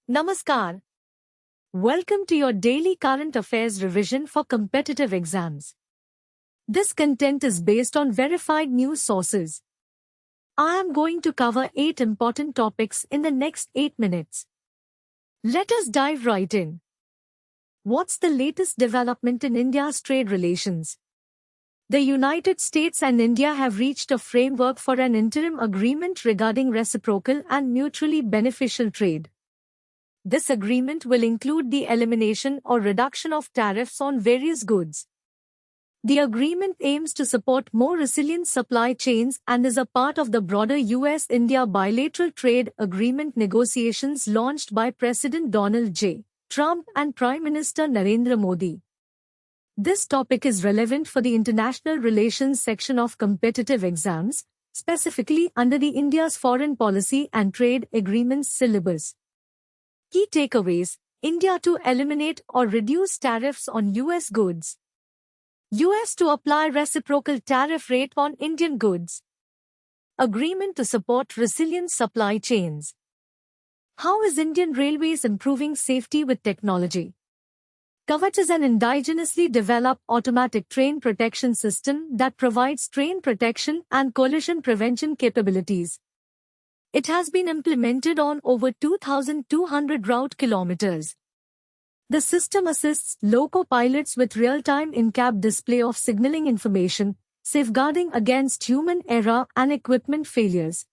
Namaskar. Welcome to your daily current affairs revision for competitive exams. This content is based on verified news sources. I am going to cover 8 important topics in the next 8 minutes. Let us dive right in. What's the latest development in India's trade relations? The United States and India have reached a framework for an interim agreement regarding reciprocal and mutually beneficial trade. This agreement will include the elimination or reduction of tariffs on various goods. The agreement aims to support more resilient supply chains and is a part of the broader US-India bilateral trade agreement negotiations launched by President Donald J. Trump and Prime Minister Narendra Modi. This topic is relevant for the International Relations section of competitive exams, specifically under the India's Foreign Policy and Trade Agreements syllabus. Key takeaways: India to eliminate or reduce tariffs on US goods. US to apply reciprocal tariff rate on Indian goods. Agreement to support resilient supply chains. How is Indian Railways improving safety with technology? Kavach is an indigenously developed automatic train protection system that provides train protection and collision prevention capabilities. It has been implemented on over 2,200 route kilometers. The system assists loco pilots with real-time in-cab display of signaling information, safeguarding against human error and equipment failures.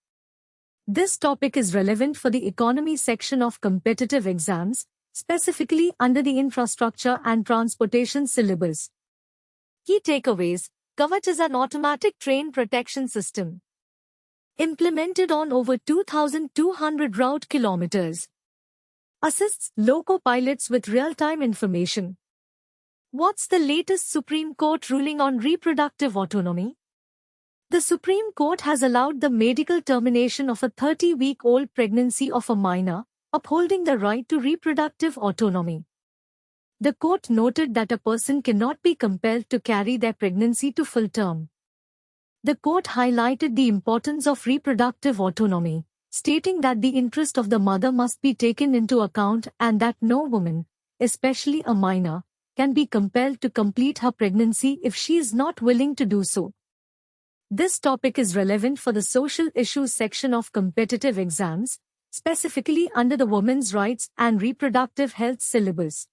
This topic is relevant for the economy section of competitive exams, specifically under the Infrastructure and Transportation syllabus. Key takeaways: Kavach is an automatic train protection system implemented on over 2,200 route kilometers. Assists loco pilots with real-time information. What's the latest Supreme Court ruling on reproductive autonomy? The Supreme Court has allowed the medical termination of a 30-week-old pregnancy of a minor, upholding the right to reproductive autonomy. The court noted that a person cannot be compelled to carry their pregnancy to full term. The court highlighted the importance of reproductive autonomy, stating that the interest of the mother must be taken into account and that no woman, especially a minor, can be compelled to complete her pregnancy if she is not willing to do so. This topic is relevant for the social issues section of competitive exams, specifically under the Women's Rights and Reproductive Health syllabus.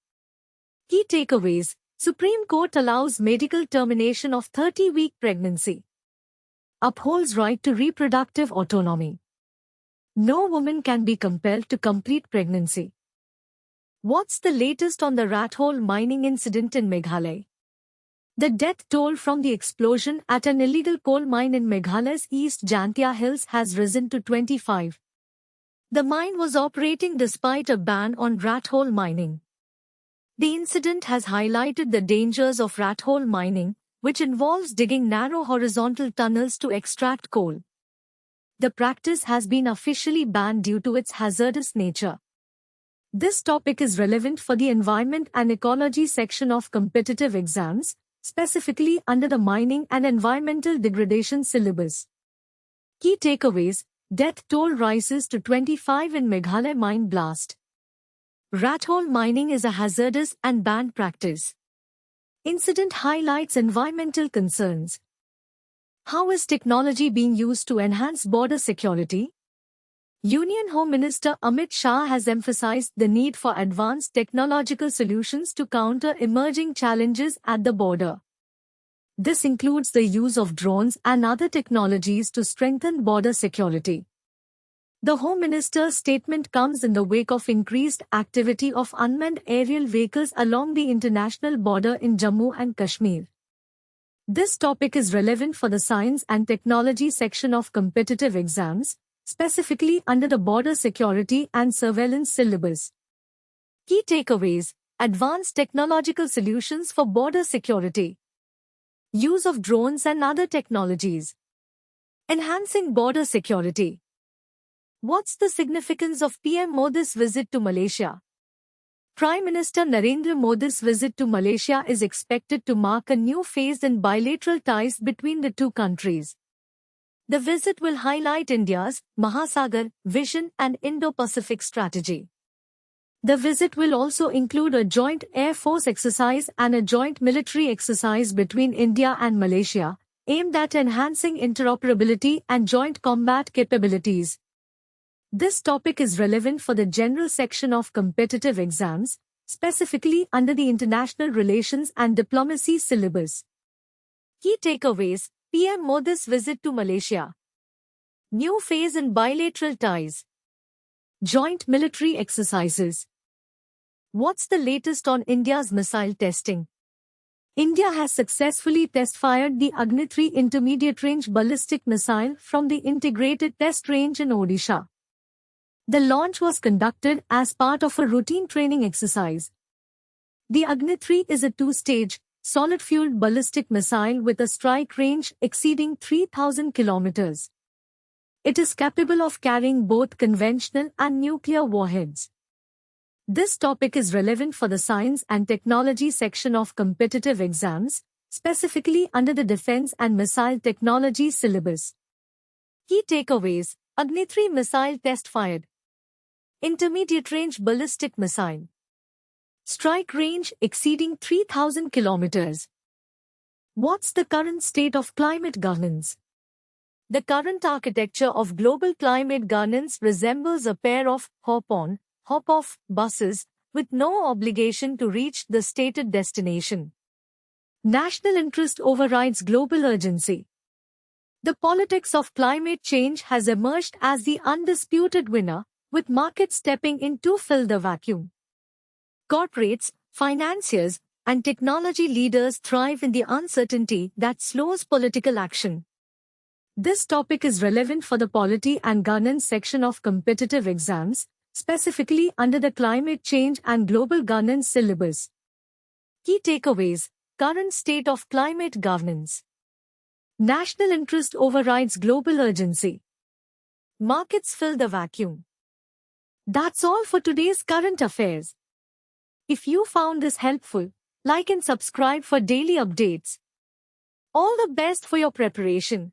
Key takeaways: Supreme Court allows medical termination of 30-week pregnancy. Upholds right to reproductive autonomy. No woman can be compelled to complete pregnancy. What's the latest on the rat hole mining incident in Meghalaya? The death toll from the explosion at an illegal coal mine in Meghalaya's East Jantia Hills has risen to 25. The mine was operating despite a ban on rat hole mining. The incident has highlighted the dangers of rat hole mining, which involves digging narrow horizontal tunnels to extract coal. The practice has been officially banned due to its hazardous nature. This topic is relevant for the Environment and Ecology section of competitive exams, specifically under the Mining and Environmental Degradation syllabus. Key takeaways: Death toll rises to 25 in Meghalaya mine blast. Rat hole mining is a hazardous and banned practice. Incident highlights environmental concerns. How is technology being used to enhance border security? Union Home Minister Amit Shah has emphasized the need for advanced technological solutions to counter emerging challenges at the border. This includes the use of drones and other technologies to strengthen border security. The Home Minister's statement comes in the wake of increased activity of unmanned aerial vehicles along the international border in Jammu and Kashmir. This topic is relevant for the Science and Technology section of competitive exams, specifically under the Border Security and Surveillance syllabus. Key takeaways: Advanced technological solutions for border security. Use of drones and other technologies. Enhancing border security. What's the significance of PM Modi's visit to Malaysia? Prime Minister Narendra Modi's visit to Malaysia is expected to mark a new phase in bilateral ties between the two countries. The visit will highlight India's Mahasagar vision and Indo-Pacific strategy. The visit will also include a joint Air Force exercise and a joint military exercise between India and Malaysia, aimed at enhancing interoperability and joint combat capabilities. This topic is relevant for the general section of competitive exams, specifically under the International Relations and Diplomacy syllabus. Key takeaways: PM Modi's visit to Malaysia. New phase in bilateral ties. Joint military exercises. What's the latest on India's missile testing? India has successfully test-fired the Agni-3 intermediate-range ballistic missile from the Integrated Test Range in Odisha. The launch was conducted as part of a routine training exercise. The Agni-3 is a two-stage, solid-fueled ballistic missile with a strike range exceeding 3,000 kilometers. It is capable of carrying both conventional and nuclear warheads. This topic is relevant for the Science and Technology section of competitive exams, specifically under the Defense and Missile Technology syllabus. Key takeaways: Agni-3 missile test fired. Intermediate-range ballistic missile. Strike range exceeding 3,000 kilometers. What's the current state of climate governance? The current architecture of global climate governance resembles a pair of hop-on, hop-off buses with no obligation to reach the stated destination. National interest overrides global urgency. The politics of climate change has emerged as the undisputed winner, with markets stepping in to fill the vacuum. Corporates, financiers, and technology leaders thrive in the uncertainty that slows political action. This topic is relevant for the Polity and Governance section of competitive exams, specifically under the Climate Change and Global Governance syllabus. Key takeaways: Current state of climate governance. National interest overrides global urgency. Markets fill the vacuum. That's all for today's current affairs. If you found this helpful, like and subscribe for daily updates. All the best for your preparation.